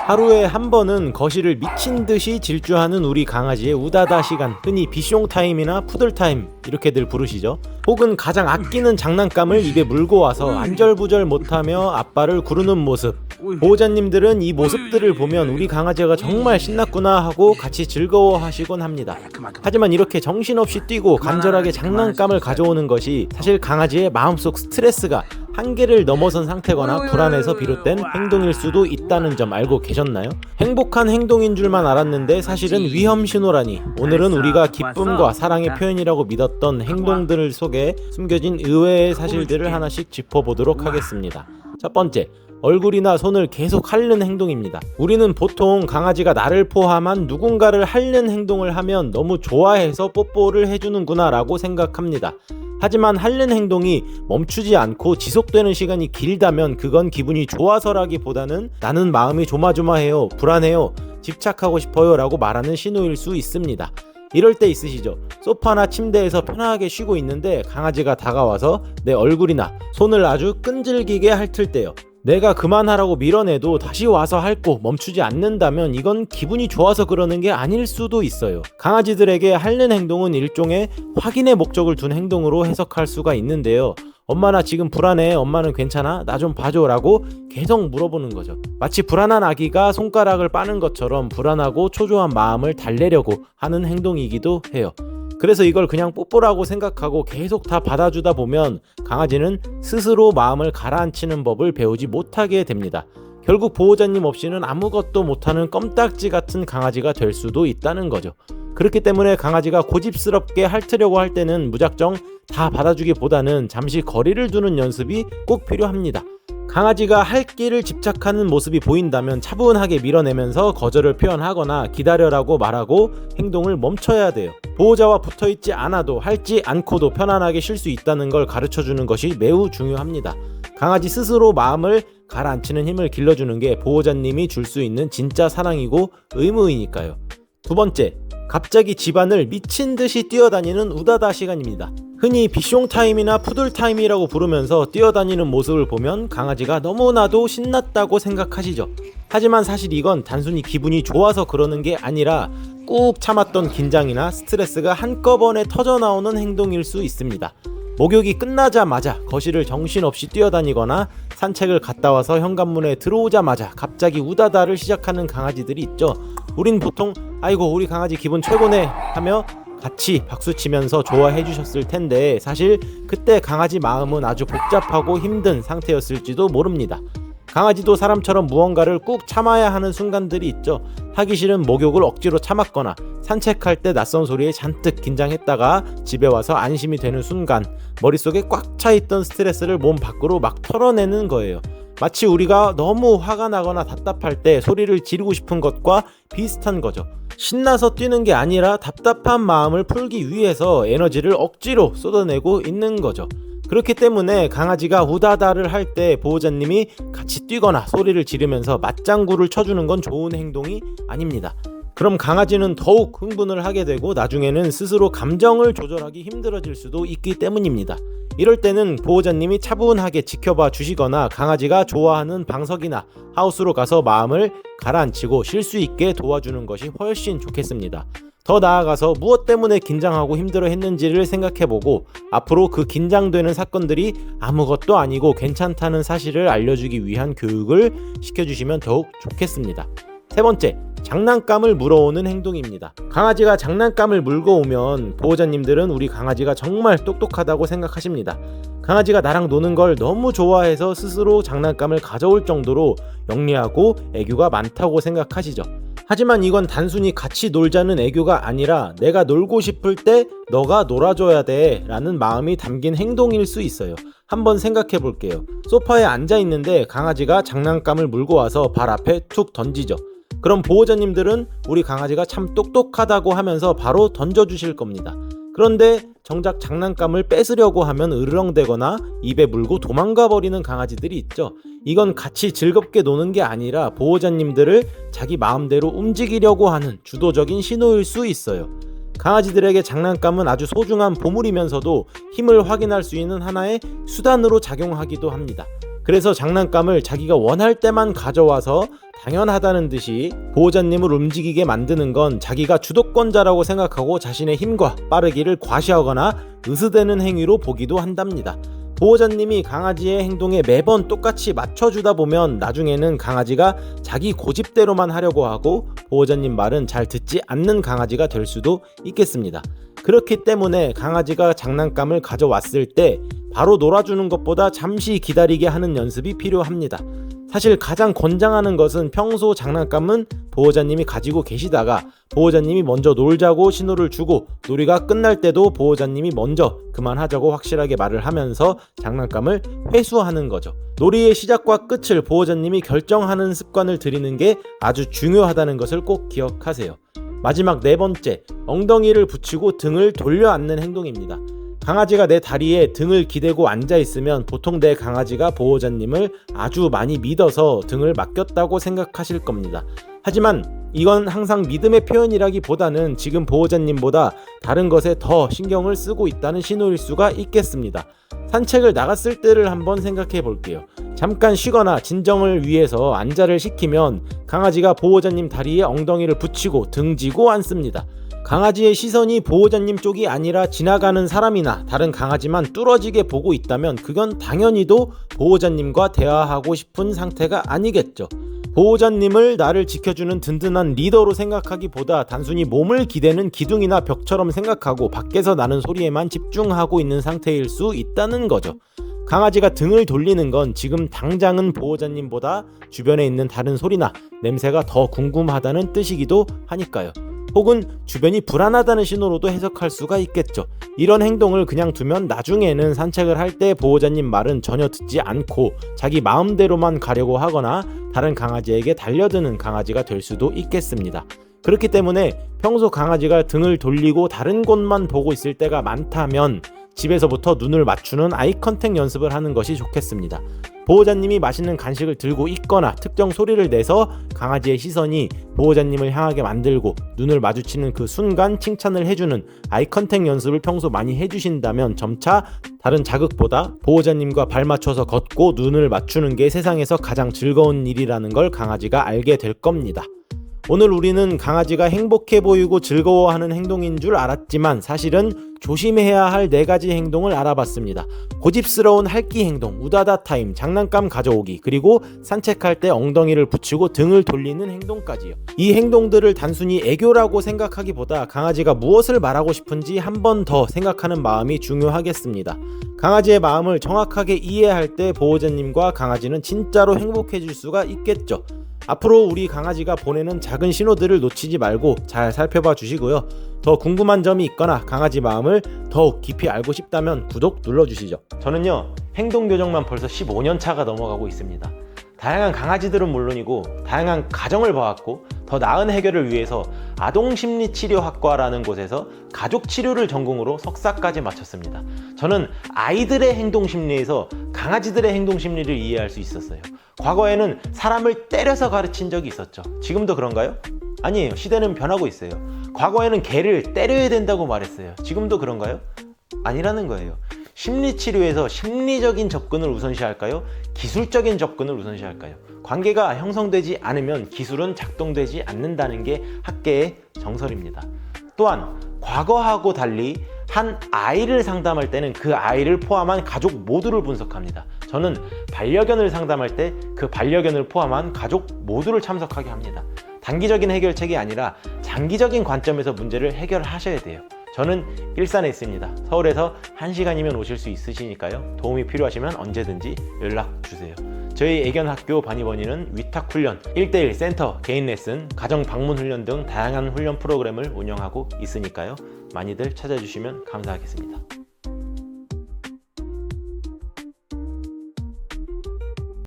하루에 한 번은 거실을 미친 듯이 질주하는 우리 강아지의 우다다 시간, 흔히 비숑 타임이나 푸들 타임 이렇게들 부르시죠. 혹은 가장 아끼는 장난감을 입에 물고 와서 안절부절 못하며 아빠를 구르는 모습. 보호자님들은 이 모습들을 보면 우리 강아지가 정말 신났구나 하고 같이 즐거워하시곤 합니다. 하지만 이렇게 정신없이 뛰고 간절하게 장난감을 가져오는 것이 사실 강아지의 마음속 스트레스가 한계를 넘어선 상태거나 불안해서 비롯된 행동일 수도 있다는 점 알고 계셨나요? 행복한 행동인 줄만 알았는데 사실은 위험 신호라니. 오늘은 우리가 기쁨과 사랑의 표현이라고 믿었던 행동들 속에 숨겨진 의외의 사실들을 하나씩 짚어보도록 하겠습니다. 첫 번째, 얼굴이나 손을 계속 핥는 행동입니다. 우리는 보통 강아지가 나를 포함한 누군가를 핥는 행동을 하면 너무 좋아해서 뽀뽀를 해주는구나 라고 생각합니다. 하지만 핥는 행동이 멈추지 않고 지속되는 시간이 길다면 그건 기분이 좋아서라기보다는 나는 마음이 조마조마해요, 불안해요, 집착하고 싶어요 라고 말하는 신호일 수 있습니다. 이럴 때 있으시죠? 소파나 침대에서 편하게 쉬고 있는데 강아지가 다가와서 내 얼굴이나 손을 아주 끈질기게 핥을 때요. 내가 그만하라고 밀어내도 다시 와서 핥고 멈추지 않는다면 이건 기분이 좋아서 그러는 게 아닐 수도 있어요. 강아지들에게 핥는 행동은 일종의 확인의 목적을 둔 행동으로 해석할 수가 있는데요. 엄마 나 지금 불안해, 엄마는 괜찮아? 나 좀 봐줘 라고 계속 물어보는 거죠. 마치 불안한 아기가 손가락을 빠는 것처럼 불안하고 초조한 마음을 달래려고 하는 행동이기도 해요. 그래서 이걸 그냥 뽀뽀라고 생각하고 계속 다 받아주다 보면 강아지는 스스로 마음을 가라앉히는 법을 배우지 못하게 됩니다. 결국 보호자님 없이는 아무것도 못하는 껌딱지 같은 강아지가 될 수도 있다는 거죠. 그렇기 때문에 강아지가 고집스럽게 핥으려고 할 때는 무작정 다 받아주기보다는 잠시 거리를 두는 연습이 꼭 필요합니다. 강아지가 핥기를 집착하는 모습이 보인다면 차분하게 밀어내면서 거절을 표현하거나 기다려라고 말하고 행동을 멈춰야 돼요. 보호자와 붙어있지 않아도 핥지 않고도 편안하게 쉴 수 있다는 걸 가르쳐주는 것이 매우 중요합니다. 강아지 스스로 마음을 가라앉히는 힘을 길러주는 게 보호자님이 줄 수 있는 진짜 사랑이고 의무이니까요. 두 번째, 갑자기 집안을 미친 듯이 뛰어다니는 우다다 시간입니다. 흔히 비숑 타임이나 푸들 타임이라고 부르면서 뛰어다니는 모습을 보면 강아지가 너무나도 신났다고 생각하시죠. 하지만 사실 이건 단순히 기분이 좋아서 그러는 게 아니라 꾹 참았던 긴장이나 스트레스가 한꺼번에 터져나오는 행동일 수 있습니다. 목욕이 끝나자마자 거실을 정신없이 뛰어다니거나 산책을 갔다 와서 현관문에 들어오자마자 갑자기 우다다를 시작하는 강아지들이 있죠. 우린 보통 아이고 우리 강아지 기분 최고네 하며 같이 박수치면서 좋아해 주셨을 텐데 사실 그때 강아지 마음은 아주 복잡하고 힘든 상태였을지도 모릅니다. 강아지도 사람처럼 무언가를 꾹 참아야 하는 순간들이 있죠. 하기 싫은 목욕을 억지로 참았거나 산책할 때 낯선 소리에 잔뜩 긴장했다가 집에 와서 안심이 되는 순간 머릿속에 꽉 차있던 스트레스를 몸 밖으로 막 털어내는 거예요. 마치 우리가 너무 화가 나거나 답답할 때 소리를 지르고 싶은 것과 비슷한 거죠. 신나서 뛰는 게 아니라 답답한 마음을 풀기 위해서 에너지를 억지로 쏟아내고 있는 거죠. 그렇기 때문에 강아지가 우다다를 할 때 보호자님이 같이 뛰거나 소리를 지르면서 맞장구를 쳐주는 건 좋은 행동이 아닙니다. 그럼 강아지는 더욱 흥분을 하게 되고 나중에는 스스로 감정을 조절하기 힘들어질 수도 있기 때문입니다. 이럴 때는 보호자님이 차분하게 지켜봐 주시거나 강아지가 좋아하는 방석이나 하우스로 가서 마음을 가라앉히고 쉴 수 있게 도와주는 것이 훨씬 좋겠습니다. 더 나아가서 무엇 때문에 긴장하고 힘들어 했는지를 생각해보고 앞으로 그 긴장되는 사건들이 아무것도 아니고 괜찮다는 사실을 알려주기 위한 교육을 시켜주시면 더욱 좋겠습니다. 세 번째, 장난감을 물어오는 행동입니다. 강아지가 장난감을 물고 오면 보호자님들은 우리 강아지가 정말 똑똑하다고 생각하십니다. 강아지가 나랑 노는 걸 너무 좋아해서 스스로 장난감을 가져올 정도로 영리하고 애교가 많다고 생각하시죠. 하지만 이건 단순히 같이 놀자는 애교가 아니라 내가 놀고 싶을 때 너가 놀아줘야 돼 라는 마음이 담긴 행동일 수 있어요. 한번 생각해 볼게요. 소파에 앉아 있는데 강아지가 장난감을 물고 와서 발 앞에 툭 던지죠. 그럼 보호자님들은 우리 강아지가 참 똑똑하다고 하면서 바로 던져주실 겁니다. 그런데 정작 장난감을 뺏으려고 하면 으르렁대거나 입에 물고 도망가 버리는 강아지들이 있죠. 이건 같이 즐겁게 노는 게 아니라 보호자님들을 자기 마음대로 움직이려고 하는 주도적인 신호일 수 있어요. 강아지들에게 장난감은 아주 소중한 보물이면서도 힘을 확인할 수 있는 하나의 수단으로 작용하기도 합니다. 그래서 장난감을 자기가 원할 때만 가져와서 당연하다는 듯이 보호자님을 움직이게 만드는 건 자기가 주도권자라고 생각하고 자신의 힘과 빠르기를 과시하거나 으스대는 행위로 보기도 한답니다. 보호자님이 강아지의 행동에 매번 똑같이 맞춰주다 보면 나중에는 강아지가 자기 고집대로만 하려고 하고 보호자님 말은 잘 듣지 않는 강아지가 될 수도 있겠습니다. 그렇기 때문에 강아지가 장난감을 가져왔을 때 바로 놀아주는 것보다 잠시 기다리게 하는 연습이 필요합니다. 사실 가장 권장하는 것은 평소 장난감은 보호자님이 가지고 계시다가 보호자님이 먼저 놀자고 신호를 주고 놀이가 끝날 때도 보호자님이 먼저 그만하자고 확실하게 말을 하면서 장난감을 회수하는 거죠. 놀이의 시작과 끝을 보호자님이 결정하는 습관을 들이는 게 아주 중요하다는 것을 꼭 기억하세요. 마지막 네 번째, 엉덩이를 붙이고 등을 돌려 앉는 행동입니다. 강아지가 내 다리에 등을 기대고 앉아있으면 보통 내 강아지가 보호자님을 아주 많이 믿어서 등을 맡겼다고 생각하실 겁니다. 하지만 이건 항상 믿음의 표현이라기보다는 지금 보호자님보다 다른 것에 더 신경을 쓰고 있다는 신호일 수가 있겠습니다. 산책을 나갔을 때를 한번 생각해 볼게요. 잠깐 쉬거나 진정을 위해서 안자를 시키면 강아지가 보호자님 다리에 엉덩이를 붙이고 등지고 앉습니다. 강아지의 시선이 보호자님 쪽이 아니라 지나가는 사람이나 다른 강아지만 뚫어지게 보고 있다면 그건 당연히도 보호자님과 대화하고 싶은 상태가 아니겠죠. 보호자님을 나를 지켜주는 든든한 리더로 생각하기보다 단순히 몸을 기대는 기둥이나 벽처럼 생각하고 밖에서 나는 소리에만 집중하고 있는 상태일 수 있다는 거죠. 강아지가 등을 돌리는 건 지금 당장은 보호자님보다 주변에 있는 다른 소리나 냄새가 더 궁금하다는 뜻이기도 하니까요. 혹은 주변이 불안하다는 신호로도 해석할 수가 있겠죠. 이런 행동을 그냥 두면 나중에는 산책을 할 때 보호자님 말은 전혀 듣지 않고 자기 마음대로만 가려고 하거나 다른 강아지에게 달려드는 강아지가 될 수도 있겠습니다. 그렇기 때문에 평소 강아지가 등을 돌리고 다른 곳만 보고 있을 때가 많다면 집에서부터 눈을 맞추는 아이 컨택 연습을 하는 것이 좋겠습니다. 보호자님이 맛있는 간식을 들고 있거나 특정 소리를 내서 강아지의 시선이 보호자님을 향하게 만들고 눈을 마주치는 그 순간 칭찬을 해주는 아이 컨택 연습을 평소 많이 해주신다면 점차 다른 자극보다 보호자님과 발 맞춰서 걷고 눈을 맞추는 게 세상에서 가장 즐거운 일이라는 걸 강아지가 알게 될 겁니다. 오늘 우리는 강아지가 행복해 보이고 즐거워하는 행동인 줄 알았지만 사실은 조심해야 할 4가지 행동을 알아봤습니다. 고집스러운 할기 행동, 우다다 타임, 장난감 가져오기, 그리고 산책할 때 엉덩이를 붙이고 등을 돌리는 행동까지요. 이 행동들을 단순히 애교라고 생각하기보다 강아지가 무엇을 말하고 싶은지 한 번 더 생각하는 마음이 중요하겠습니다. 강아지의 마음을 정확하게 이해할 때 보호자님과 강아지는 진짜로 행복해질 수가 있겠죠. 앞으로 우리 강아지가 보내는 작은 신호들을 놓치지 말고 잘 살펴봐 주시고요. 더 궁금한 점이 있거나 강아지 마음을 더욱 깊이 알고 싶다면 구독 눌러주시죠. 저는요, 행동교정만 벌써 15년 차가 넘어가고 있습니다. 다양한 강아지들은 물론이고 다양한 가정을 봐왔고 더 나은 해결을 위해서 아동심리치료학과라는 곳에서 가족치료를 전공으로 석사까지 마쳤습니다. 저는 아이들의 행동심리에서 강아지들의 행동심리를 이해할 수 있었어요. 과거에는 사람을 때려서 가르친 적이 있었죠. 지금도 그런가요? 아니에요. 시대는 변하고 있어요. 과거에는 개를 때려야 된다고 말했어요. 지금도 그런가요? 아니라는 거예요. 심리치료에서 심리적인 접근을 우선시할까요? 기술적인 접근을 우선시할까요? 관계가 형성되지 않으면 기술은 작동되지 않는다는 게 학계의 정설입니다. 또한 과거하고 달리 한 아이를 상담할 때는 그 아이를 포함한 가족 모두를 분석합니다. 저는 반려견을 상담할 때 그 반려견을 포함한 가족 모두를 참석하게 합니다. 단기적인 해결책이 아니라 장기적인 관점에서 문제를 해결하셔야 돼요. 저는 일산에 있습니다. 서울에서 1시간이면 오실 수 있으시니까요. 도움이 필요하시면 언제든지 연락 주세요. 저희 애견학교 바니버니는 위탁훈련, 1:1 센터, 개인 레슨, 가정 방문 훈련 등 다양한 훈련 프로그램을 운영하고 있으니까요. 많이들 찾아주시면 감사하겠습니다.